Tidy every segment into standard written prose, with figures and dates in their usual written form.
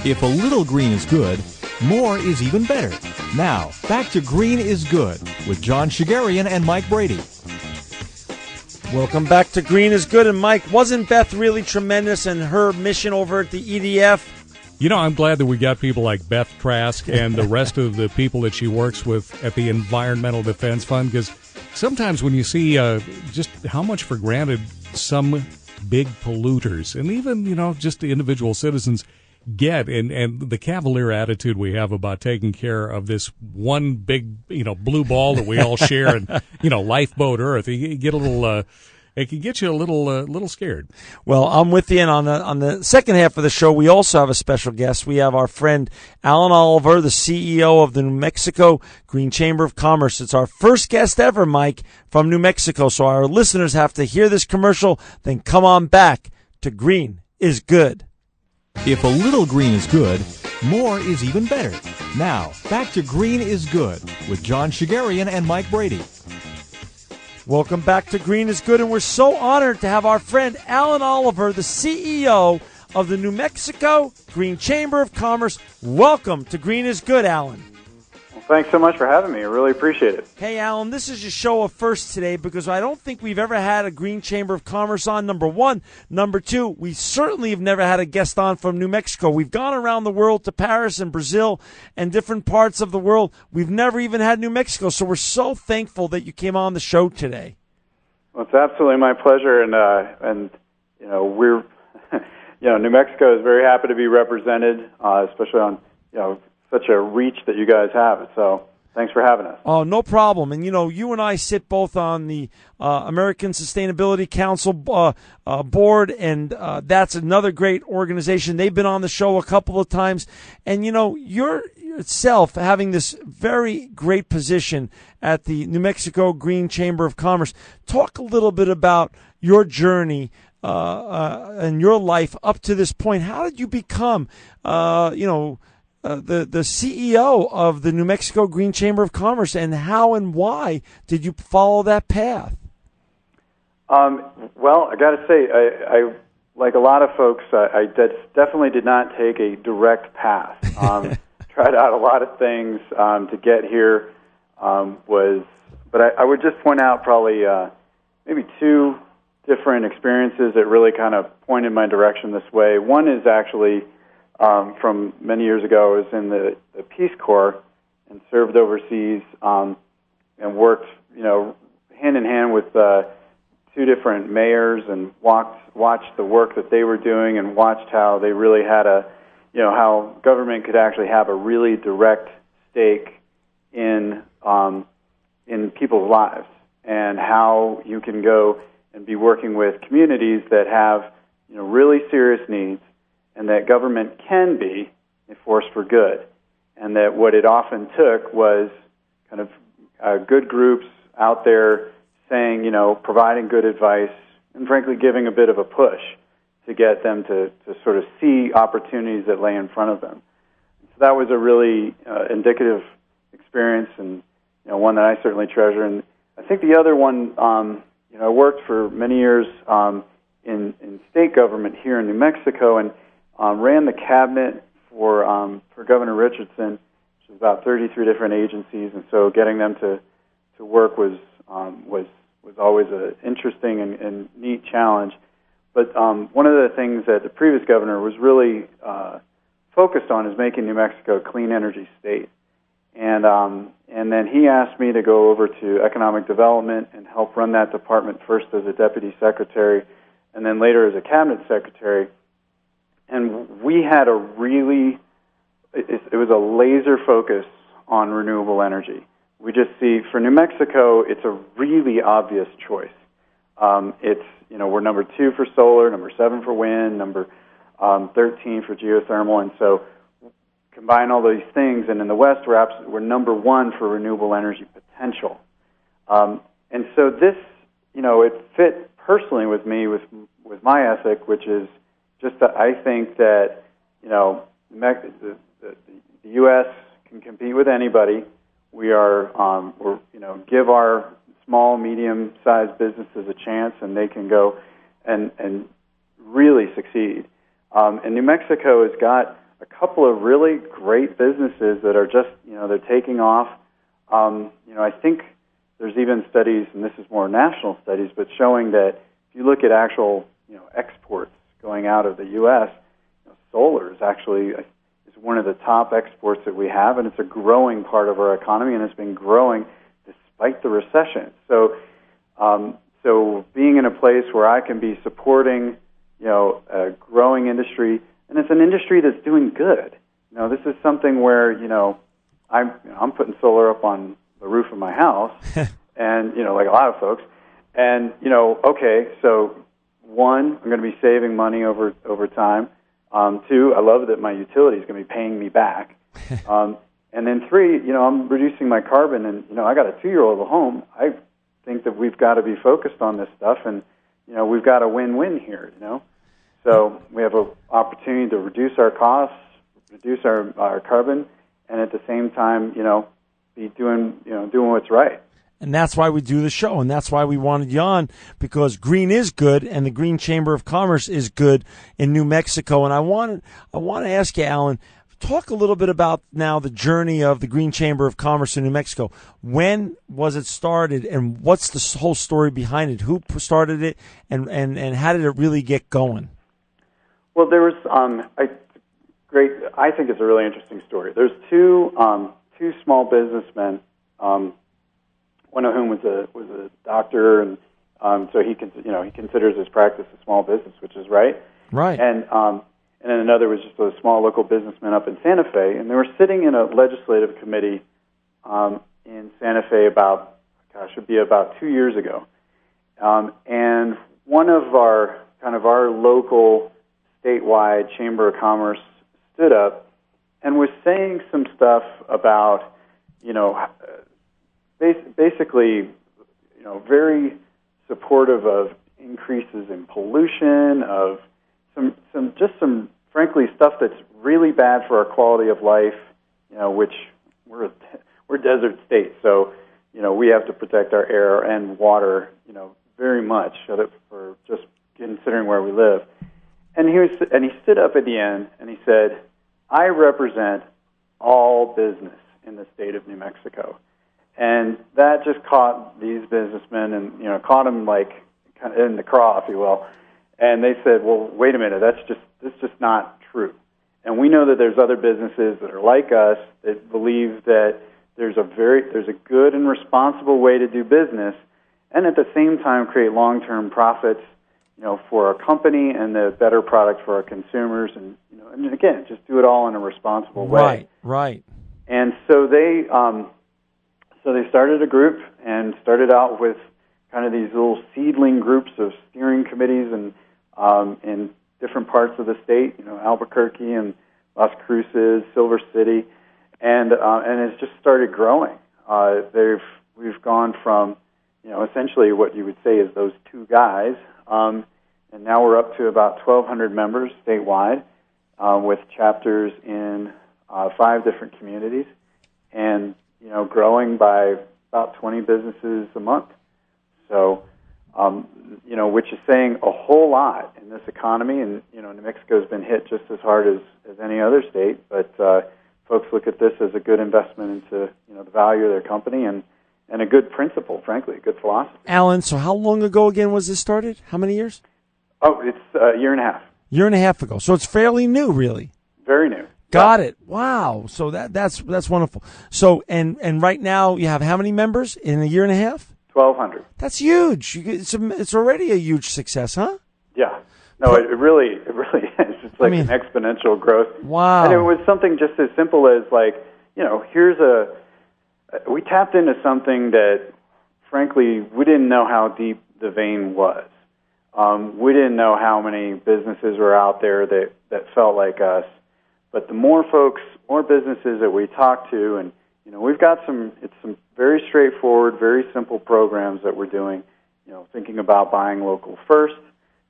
If a little green is good, more is even better. Now, back to Green is Good with John Shigarian and Mike Brady. Welcome back to Green is Good. And Mike, wasn't Beth really tremendous in her mission over at the EDF? You know, I'm glad that we got people like Beth Trask and the rest of the people that she works with at the Environmental Defense Fund, because sometimes when you see just how much for granted some big polluters and even, just the individual citizens get, and the cavalier attitude we have about taking care of this one big, blue ball that we all share and, lifeboat Earth, you get a little... it can get you a little scared. Well, I'm with you, and on the second half of the show, we also have a special guest. We have our friend Allan Oliver, the CEO of the New Mexico Green Chamber of Commerce. It's our first guest ever, Mike, from New Mexico. So our listeners have to hear this commercial, then come on back to Green is Good. If a little green is good, more is even better. Now, back to Green is Good with John Shigarian and Mike Brady. Welcome back to Green is Good, and we're so honored to have our friend Allan Oliver, the CEO of the New Mexico Green Chamber of Commerce. Welcome to Green is Good, Allan. Well, thanks so much for having me. I really appreciate it. Hey, Allan, this is a show of first today because I don't think we've ever had a Green Chamber of Commerce on, number one. Number two, we certainly have never had a guest on from New Mexico. We've gone around the world to Paris and Brazil and different parts of the world. We've never even had New Mexico, so we're so thankful that you came on the show today. Well, it's absolutely my pleasure, and we're, New Mexico is very happy to be represented, especially on, such a reach that you guys have. So thanks for having us. Oh, no problem. And, you and I sit both on the American Sustainability Council board, and that's another great organization. They've been on the show a couple of times. And, you're yourself having this very great position at the New Mexico Green Chamber of Commerce. Talk a little bit about your journey and your life up to this point. How did you become, the CEO of the New Mexico Green Chamber of Commerce, and how and why did you follow that path? Well, I got to say, I like a lot of folks, I definitely did not take a direct path. Tried out a lot of things to get here. But I would just point out probably maybe two different experiences that really kind of pointed my direction this way. One is actually from many years ago. I was in the Peace Corps and served overseas and worked, hand in hand with two different mayors and watched the work that they were doing and watched how they really had how government could actually have a really direct stake in people's lives, and how you can go and be working with communities that have really serious needs, and that government can be a force for good, and that what it often took was kind of good groups out there saying, providing good advice, and frankly giving a bit of a push to get them to sort of see opportunities that lay in front of them. So that was a really indicative experience, and one that I certainly treasure. And I think the other one, I worked for many years in state government here in New Mexico, and ran the cabinet for Governor Richardson, which is about 33 different agencies, and so getting them to work was always an interesting and neat challenge. But one of the things that the previous governor was really focused on is making New Mexico a clean energy state. And then he asked me to go over to economic development and help run that department, first as a deputy secretary and then later as a cabinet secretary. And we had it was a laser focus on renewable energy. We just see, for New Mexico, it's a really obvious choice. It's, we're number 2 for solar, number 7 for wind, number 13 for geothermal, and so combine all these things, and in the West, we're number 1 for renewable energy potential. And so this, it fit personally with me, with my ethic, which is just that I think that, the U.S. can compete with anybody. We're give our small, medium-sized businesses a chance, and they can go and really succeed. And New Mexico has got a couple of really great businesses that are just, they're taking off. I think there's even studies, and this is more national studies, but showing that if you look at actual, exports going out of the U.S., solar is actually one of the top exports that we have, and it's a growing part of our economy, and it's been growing despite the recession. So, so being in a place where I can be supporting, a growing industry, and it's an industry that's doing good. This is something where, I'm putting solar up on the roof of my house, and, like a lot of folks, and, okay, so one, I'm going to be saving money over time. Two, I love that my utility is going to be paying me back. And then three, I'm reducing my carbon, and, I got a 2-year-old at home. I think that we've got to be focused on this stuff, and, we've got a win-win here, So we have an opportunity to reduce our costs, reduce our carbon, and at the same time, be doing what's right. And that's why we do the show, and that's why we wanted you on, because green is good, and the Green Chamber of Commerce is good in New Mexico. And I want to ask you, Allan, talk a little bit about now the journey of the Green Chamber of Commerce in New Mexico. When was it started, and what's the whole story behind it? Who started it, and how did it really get going? Well, there was I think it's a really interesting story. There's two small businessmen. One of whom was a doctor, and so he considers his practice a small business, which is right. Right. And then another was just a small local businessman up in Santa Fe, and they were sitting in a legislative committee in Santa Fe about 2 years ago, and one of our local statewide Chamber of Commerce stood up and was saying some stuff about basically, very supportive of increases in pollution, of some frankly stuff that's really bad for our quality of life. Which we're a desert state, so we have to protect our air and water, very much for just considering where we live. And he stood up at the end and he said, "I represent all business in the state of New Mexico." And that just caught these businessmen and, caught them like kind of in the craw, if you will. And they said, well, wait a minute, that's just not true. And we know that there's other businesses that are like us that believe that there's a good and responsible way to do business, and at the same time create long-term profits, for our company and the better product for our consumers, and again, just do it all in a responsible way. Right. And so they started a group and started out with kind of these little seedling groups of steering committees and in different parts of the state, Albuquerque and Las Cruces, Silver City, and it's just started growing. We've gone from essentially what you would say is those two guys, and now we're up to about 1,200 members statewide, with chapters in 5 different communities, and growing by about 20 businesses a month. So, which is saying a whole lot in this economy. And, New Mexico's been hit just as hard as any other state. But folks look at this as a good investment into, the value of their company and a good principle, frankly, a good philosophy. Allan, so how long ago again was this started? How many years? Oh, it's a year and a half. Year and a half ago. So it's fairly new, really. Very new. Got it. Wow. So that's wonderful. So and right now you have how many members in a year and a half? 1,200. That's huge. It's already a huge success, huh? Yeah. No, it really is. It's like an exponential growth. Wow. And it was something just as simple as we tapped into something that, frankly, we didn't know how deep the vein was. We didn't know how many businesses were out there that felt like us. But the more folks, more businesses that we talk to, and we've got some very straightforward, very simple programs that we're doing. Thinking about buying local first,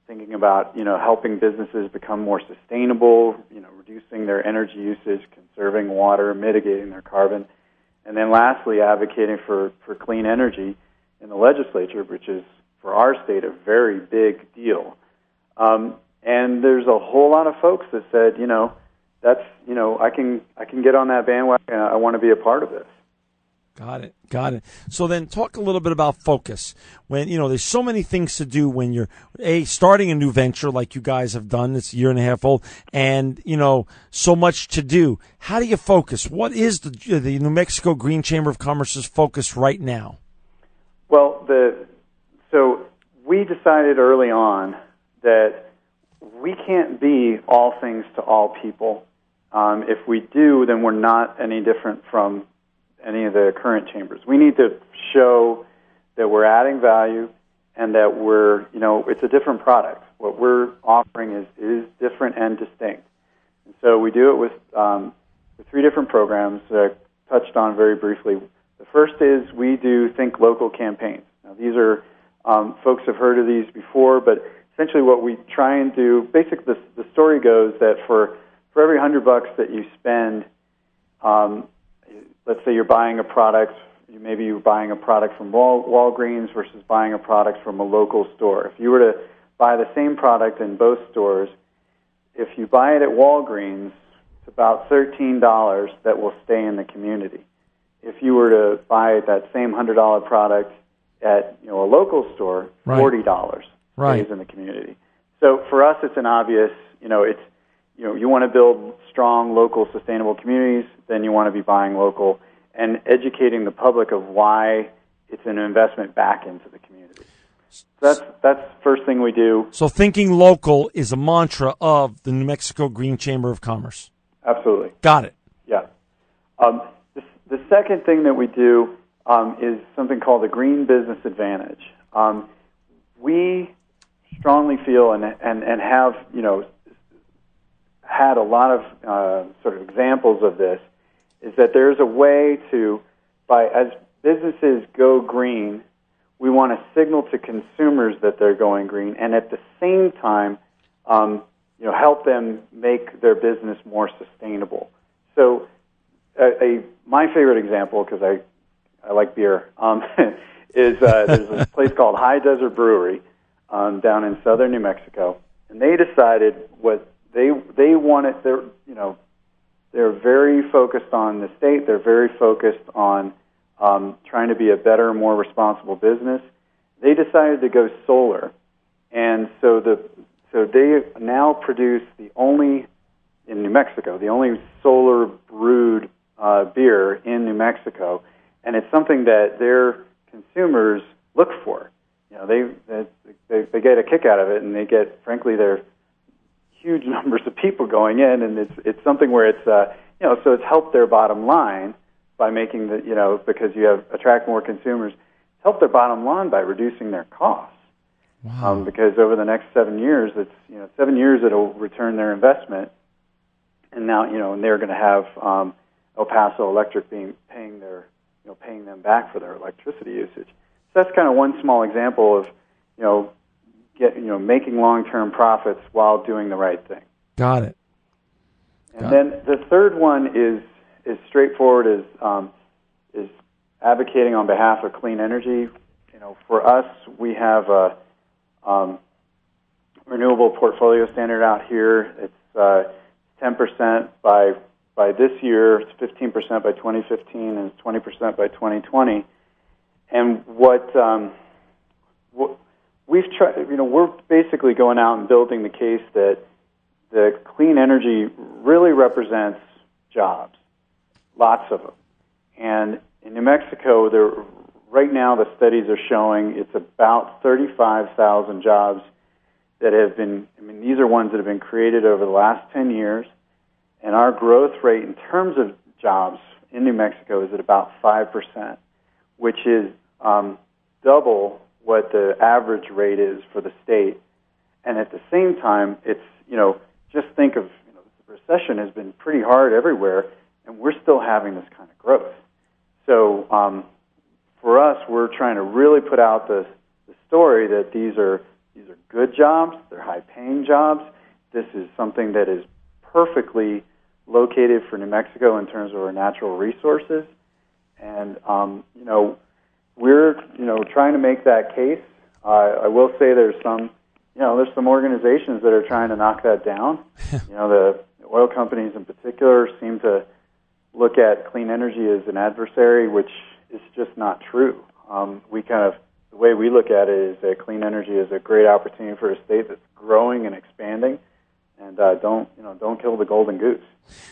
thinking about helping businesses become more sustainable, reducing their energy usage, conserving water, mitigating their carbon, and then lastly, advocating for clean energy in the legislature, which is for our state a very big deal. And there's a whole lot of folks that said, that's I can get on that bandwagon. I want to be a part of this. Got it. So then talk a little bit about focus. When, there's so many things to do when you're, starting a new venture like you guys have done. It's a year and a half old and, so much to do. How do you focus? What is the New Mexico Green Chamber of Commerce's focus right now? Well, so we decided early on that we can't be all things to all people. If we do, then we're not any different from any of the current chambers. We need to show that we're adding value and that we're, it's a different product. What we're offering is different and distinct. And so we do it with 3 different programs that I touched on very briefly. The first is we do Think Local campaigns. Now, these are, folks have heard of these before, but essentially what we try and do, basically the story goes that for every $100 that you spend, let's say you're buying a product, maybe you're buying a product from Walgreens versus buying a product from a local store. If you were to buy the same product in both stores, if you buy it at Walgreens, it's about $13 that will stay in the community. If you were to buy that same $100 product at a local store, $40 stays in the community. So for us, it's an obvious, you want to build strong local sustainable communities, then you want to be buying local and educating the public of why it's an investment back into the community. So that's the first thing we do. So thinking local is a mantra of the New Mexico Green Chamber of Commerce. Absolutely. Got it. Yeah. The second thing that we do is something called the Green Business Advantage. We strongly feel and have, had a lot of sort of examples of this, is that there's a way to, as businesses go green, we want to signal to consumers that they're going green, and at the same time, help them make their business more sustainable. So, my favorite example, because I like beer, is there's a place called High Desert Brewery down in southern New Mexico, and they decided what they wanted. They're very focused on the state. They're very focused on trying to be a better, more responsible business. They decided to go solar, and so they now produce in New Mexico, the only solar brewed beer in New Mexico, and it's something that their consumers look for. They get a kick out of it, and they get, frankly, their huge numbers of people going in, and it's something where it's so it's helped their bottom line by making because you attract more consumers. It's helped their bottom line by reducing their costs. Wow. Because over the next 7 years, it's 7 years it'll return their investment, and now and they're going to have El Paso Electric paying them back for their electricity usage. So that's kind of one small example of making long-term profits while doing the right thing. Got it. Then the third one is straightforward, is advocating on behalf of clean energy. For us, we have a renewable portfolio standard out here. It's 10% by this year. It's 15% by 2015, and it's 20% by 2020. And what we've tried, we're basically going out and building the case that the clean energy really represents jobs, lots of them. And in New Mexico, right now the studies are showing it's about 35,000 jobs that have been, these are ones that have been created over the last 10 years. And our growth rate in terms of jobs in New Mexico is at about 5%, which is double what the average rate is for the state. And at the same time, it's, just think of, the recession has been pretty hard everywhere, and we're still having this kind of growth. So for us, we're trying to really put out the story that these are good jobs, they're high-paying jobs. This is something that is perfectly located for New Mexico in terms of our natural resources. And, we're, trying to make that case. I will say there's some organizations that are trying to knock that down. The oil companies in particular seem to look at clean energy as an adversary, which is just not true. The way we look at it is that clean energy is a great opportunity for a state that's growing and expanding, and don't kill the golden goose.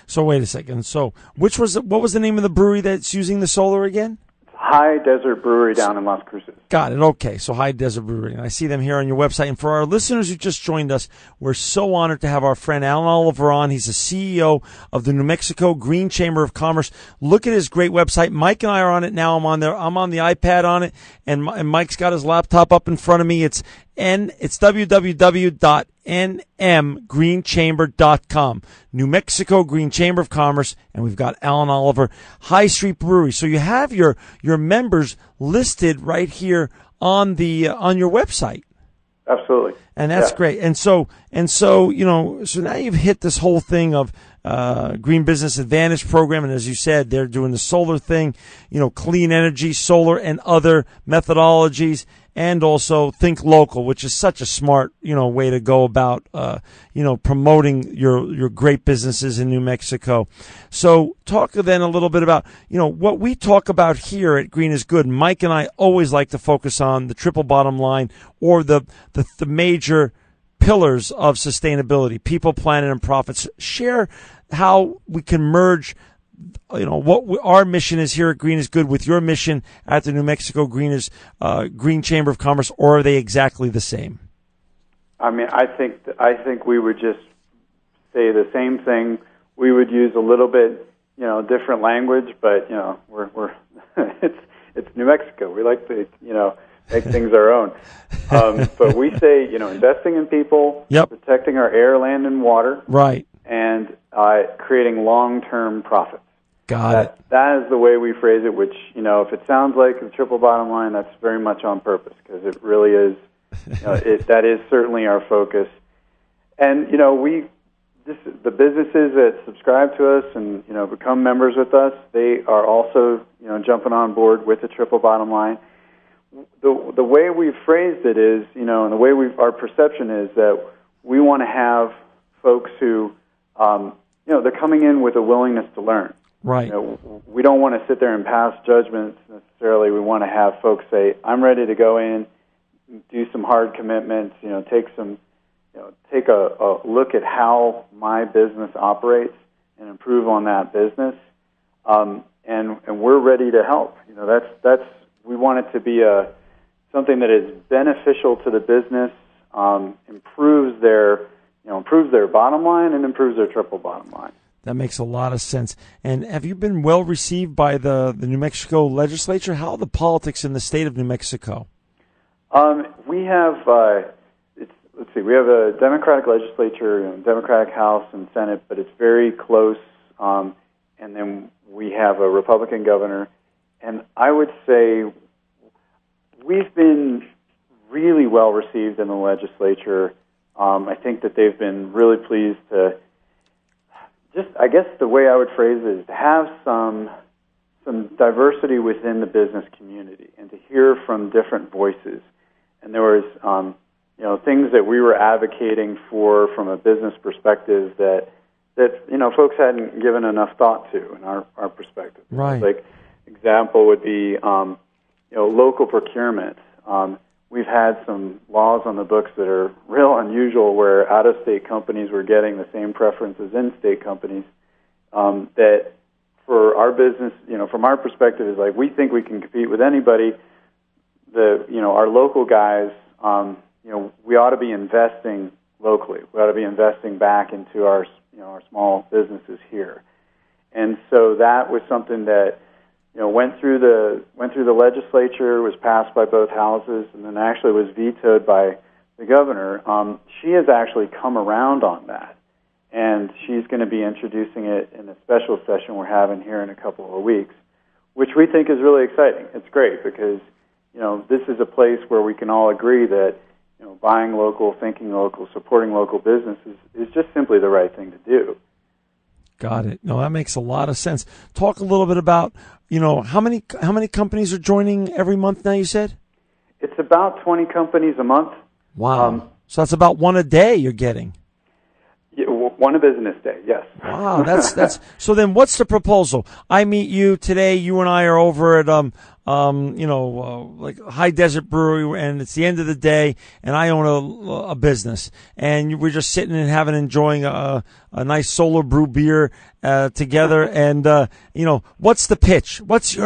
So wait a second. So what was the name of the brewery that's using the solar again? High Desert Brewery down in Las Cruces. Got it. Okay. So High Desert Brewery. And I see them here on your website. And for our listeners who just joined us, we're so honored to have our friend Allan Oliver on. He's the CEO of the New Mexico Green Chamber of Commerce. Look at his great website. Mike and I are on it now. I'm on there. I'm on the iPad on it. And Mike's got his laptop up in front of me. It's www.nmgreenchamber.com. New Mexico Green Chamber of Commerce, and we've got Allan Oliver, High Street Brewery. So you have your members listed right here on your website. Absolutely. And that's great. And so so now you've hit this whole thing of Green Business Advantage program, and as you said, they're doing the solar thing, clean energy, solar, and other methodologies, and also think local, which is such a smart way to go about promoting your great businesses in New Mexico. So talk then a little bit about what we talk about here at Green is Good. Mike and I always like to focus on the triple bottom line, or the major pillars of sustainability: people, planet, and profits. Share how we can merge what our mission is here at Green is Good with your mission at the New Mexico Green Chamber of Commerce, or are they exactly the same? I mean, I think we would just say the same thing. We would use a little bit, different language, but we're it's New Mexico. We like to make things our own. But we say investing in people, protecting our air, land, and water, right, and creating long-term profits. Got it. That is the way we phrase it, which, if it sounds like the triple bottom line, that's very much on purpose, because it really is, that is certainly our focus. And, the businesses that subscribe to us and, become members with us, they are also, jumping on board with the triple bottom line. The way we've phrased it is, and the way our perception is that we want to have folks who, they're coming in with a willingness to learn. Right. We don't want to sit there and pass judgments necessarily. We want to have folks say, "I'm ready to go in, do some hard commitments. Take a look at how my business operates and improve on that business, and we're ready to help." That's we want it to be something that is beneficial to the business, improves their bottom line, and improves their triple bottom line. That makes a lot of sense. And have you been well received by the New Mexico legislature? How are the politics in the state of New Mexico? We have, we have a Democratic legislature, Democratic House and Senate, but it's very close. And then we have a Republican governor. And I would say we've been really well received in the legislature. I think that they've been really pleased to I guess the way I would phrase it is to have some diversity within the business community and to hear from different voices. And there was, things that we were advocating for from a business perspective that folks hadn't given enough thought to in our perspective. Right. Like example would be, local procurement. We've had some laws on the books that are real unusual, where out-of-state companies were getting the same preference as in-state companies. That for our business, from our perspective, is like we think we can compete with anybody. Our local guys, we ought to be investing locally. We ought to be investing back into our small businesses here. And so that was something that went through the legislature, was passed by both houses, and then actually was vetoed by the governor. She has actually come around on that, and she's going to be introducing it in a special session we're having here in a couple of weeks, which we think is really exciting. It's great because this is a place where we can all agree that buying local, thinking local, supporting local businesses is just simply the right thing to do. Got it. No, that makes a lot of sense. Talk a little bit about, how many companies are joining every month now, you said? It's about 20 companies a month. Wow. So that's about one a day you're getting. Yeah, One a business day, yes. Wow, that's so. Then, what's the proposal? I meet you today. You and I are over at like High Desert Brewery, and it's the end of the day, and I own a business, and we're just sitting and enjoying a nice Solar Brew beer together. And what's the pitch? What's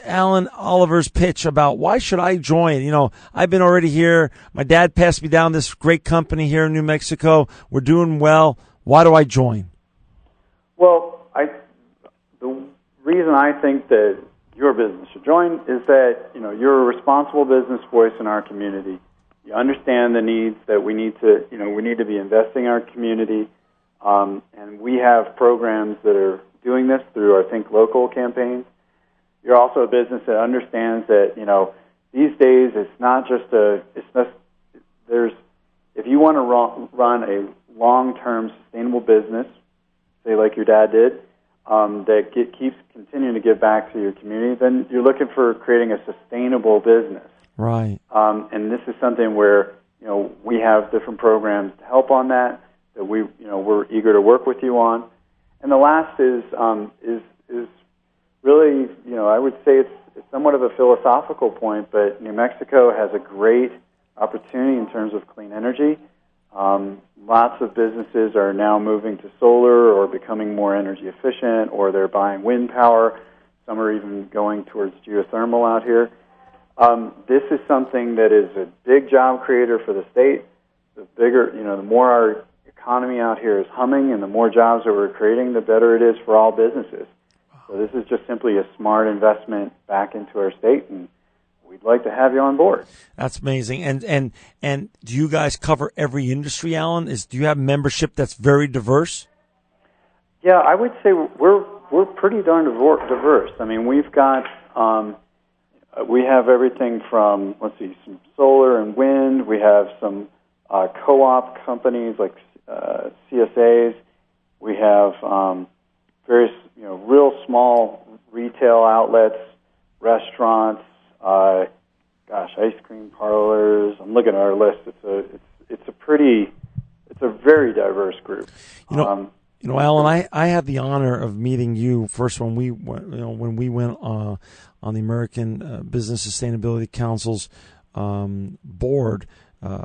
Allan Oliver's pitch about why should I join? I've been already here. My dad passed me down this great company here in New Mexico. We're doing well. Why do I join? Well, the reason I think that your business should join is that you're a responsible business voice in our community. You understand the needs that we need to be investing in our community, and we have programs that are doing this through our Think Local campaigns. You're also a business that understands that these days if you want to run a long-term sustainable business, say like your dad did, that keeps continuing to give back to your community, then you're looking for creating a sustainable business. Right. And this is something where we have different programs to help on that we're eager to work with you on. And the last is really I would say it's somewhat of a philosophical point, but New Mexico has a great opportunity in terms of clean energy. Lots of businesses are now moving to solar or becoming more energy efficient, or they're buying wind power. Some are even going towards geothermal out here. This is something that is a big job creator for the state. The more our economy out here is humming and the more jobs that we're creating, the better it is for all businesses. So this is just simply a smart investment back into our state, and we'd like to have you on board. That's amazing. And do you guys cover every industry, Allan? Do you have membership that's very diverse? Yeah, I would say we're pretty darn diverse. I mean, we've got we have everything from some solar and wind. We have some co-op companies like CSAs. We have various real small retail outlets, restaurants. Ice cream parlors. I'm looking at our list. It's a very diverse group. Allan, I had the honor of meeting you first when we went on the American Business Sustainability Council's board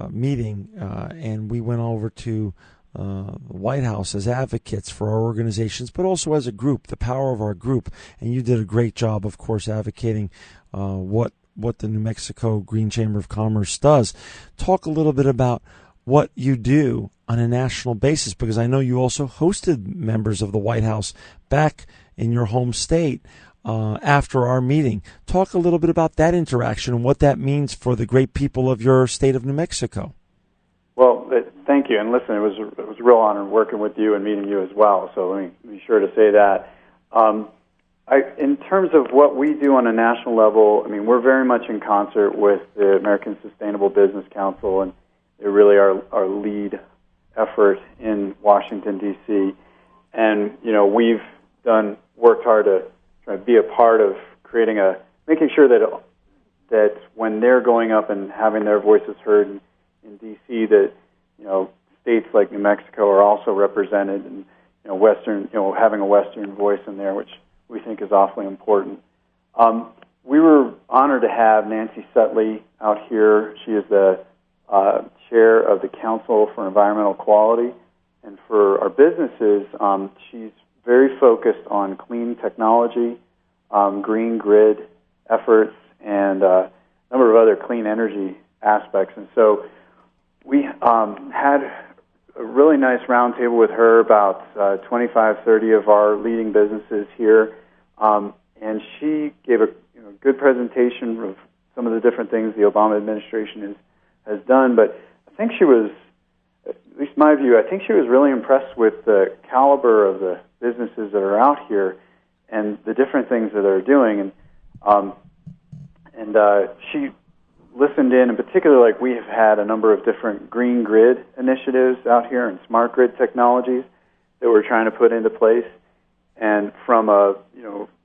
meeting, and we went over to the White House as advocates for our organizations, but also as a group, the power of our group. And you did a great job, of course, advocating what the New Mexico Green Chamber of Commerce does. Talk a little bit about what you do on a national basis, because I know you also hosted members of the White House back in your home state after our meeting. Talk a little bit about that interaction and what that means for the great people of your state of New Mexico. Well, thank you. And listen, it was a real honor working with you and meeting you as well. So let me be sure to say that. In terms of what we do on a national level, I mean, we're very much in concert with the American Sustainable Business Council, and they're really our lead effort in Washington, D.C. And, we've worked hard to try to be a part of making sure that when they're going up and having their voices heard in D.C., that, states like New Mexico are also represented, and, having a Western voice in there, which we think is awfully important. We were honored to have Nancy Sutley out here. She is the chair of the Council for Environmental Quality. And for our businesses, she's very focused on clean technology, green grid efforts, and a number of other clean energy aspects. And so we had a really nice roundtable with her, about 25, 30 of our leading businesses here, and she gave a good presentation of some of the different things the Obama administration has done. But I think she was, at least my view, I think she was really impressed with the caliber of the businesses that are out here and the different things that they're doing. And she listened in particular, like we have had a number of different green grid initiatives out here and smart grid technologies that we're trying to put into place. And from a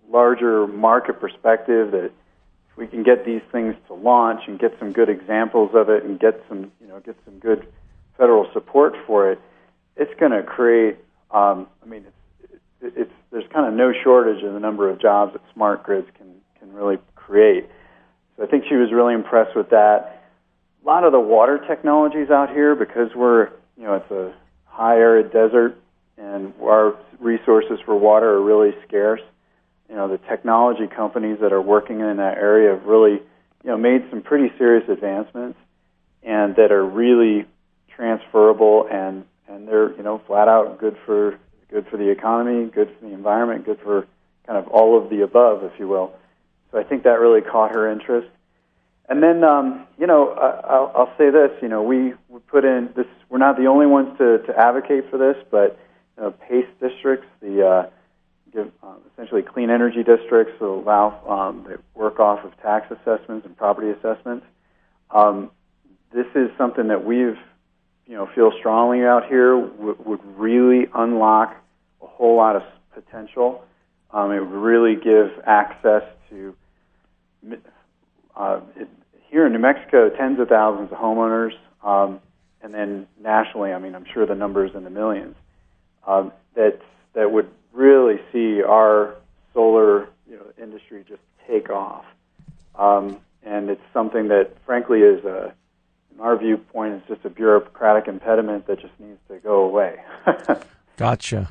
larger market perspective, that if we can get these things to launch and get some good examples of it and get some good federal support for it, it's going to create. I mean, there's kind of no shortage in the number of jobs that smart grids can really create. So I think she was really impressed with that. A lot of the water technologies out here, because it's a high arid desert, and our resources for water are really scarce. The technology companies that are working in that area have really, made some pretty serious advancements, and that are really transferable, and they're, flat out good for the economy, good for the environment, good for kind of all of the above, if you will. So I think that really caught her interest. And then, I'll say this, we put in this, we're not the only ones to advocate for this, but PACE districts, essentially clean energy districts that allow they work off of tax assessments and property assessments. This is something that we've, feel strongly out here would really unlock a whole lot of potential. It would really give access to, here in New Mexico, tens of thousands of homeowners, and then nationally, I mean, I'm sure the number's in the millions, that would really see our solar industry just take off. And it's something that, frankly, is in our viewpoint, is just a bureaucratic impediment that just needs to go away. Gotcha.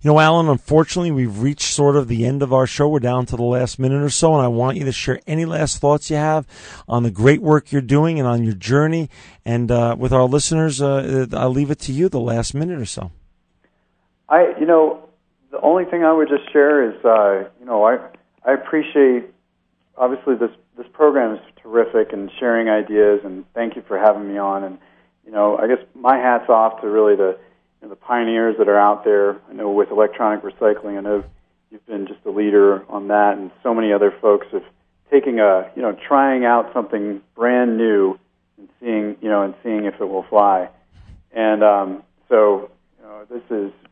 Allan, unfortunately, we've reached sort of the end of our show. We're down to the last minute or so, and I want you to share any last thoughts you have on the great work you're doing and on your journey. And with our listeners, I'll leave it to you the last minute or so. The only thing I would just share is, I appreciate, obviously, this program is terrific and sharing ideas, and thank you for having me on. And, I guess my hat's off to really the pioneers that are out there. I know with electronic recycling, I know you've been just a leader on that, and so many other folks have taken trying out something brand new and seeing if it will fly. And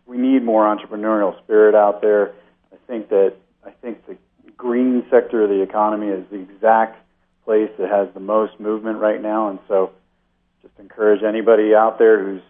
we need more entrepreneurial spirit out there. I think the green sector of the economy is the exact place that has the most movement right now, and so just encourage anybody out there who's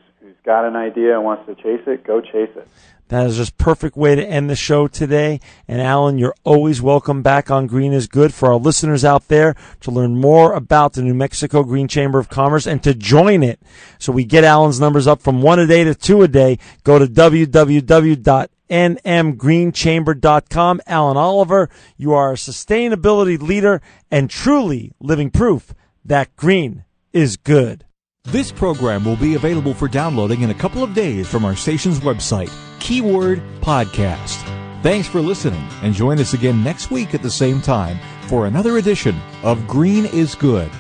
got an idea and wants to chase it, go chase it. That is just perfect way to end the show today. And Allan, you're always welcome back on Green is Good. For our listeners out there, to learn more about the New Mexico Green Chamber of Commerce and to join it, so we get Allan's numbers up from 1 a day to 2 a day, go to www.nmgreenchamber.com. Allan Oliver, you are a sustainability leader and truly living proof that green is good. This program will be available for downloading in a couple of days from our station's website, keyword podcast. Thanks for listening, and join us again next week at the same time for another edition of Green is Good.